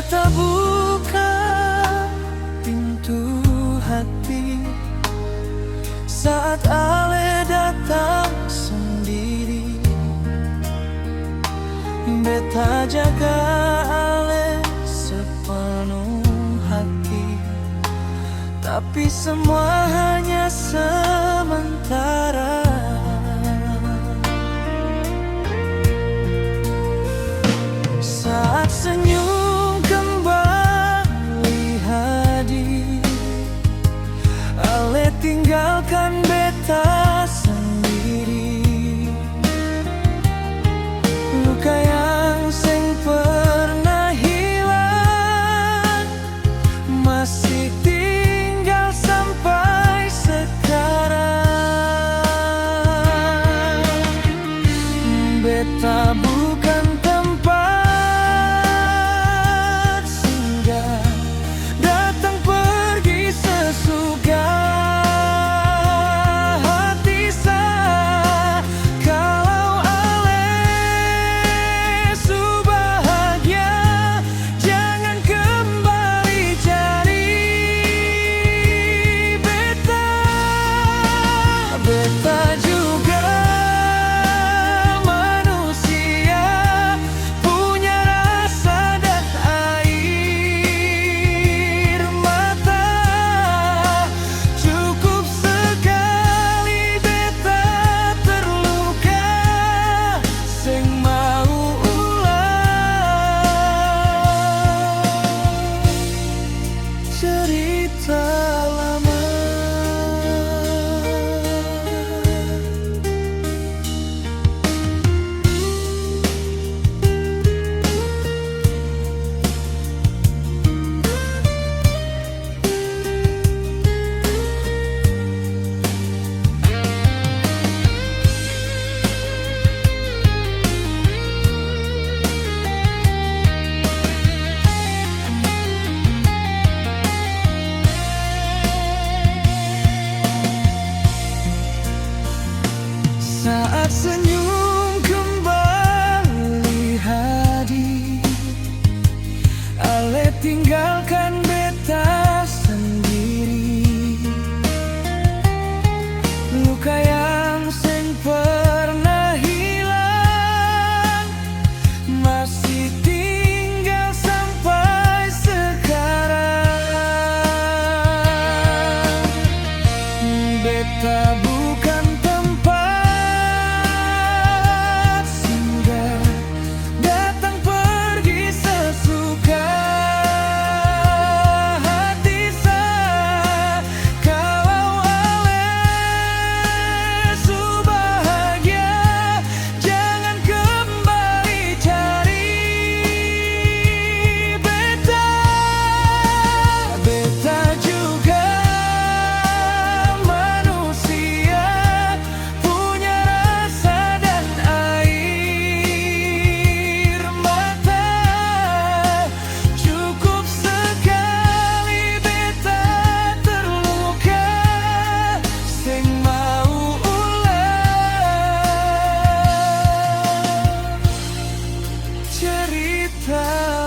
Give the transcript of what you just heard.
beta buka pintu hati saat ale datang sendiri. Beta jaga ale sepenuh hati, tapi semua hanya sementara. Saat senyum kembali hadir, ale tinggalkan beta sendiri. Luka yang seng pernah hilang masih tinggal sampai sekarang. Beta bukan tempat singgah, datang pergi sesuka hati sah. Kalau ale su bahagia, jangan kembali cari beta. Beta juga manusia, punya rasa dan air mata. Cukup sekali beta terluka, seng mau ulang cerita lama. Saat senyum kembali hadir, ale tinggalkan beta sendiri. Luka yang seng pernah hilang masih tinggal sampai sekarang. Beta bukan tempat singgah, datang pergi sesuka hati sah. Kalau ale su bahagia, jangan kembali cari beta. Beta juga manusia, punya rasa dan air mata. Cukup sekali beta terluka, seng mau ulang cerita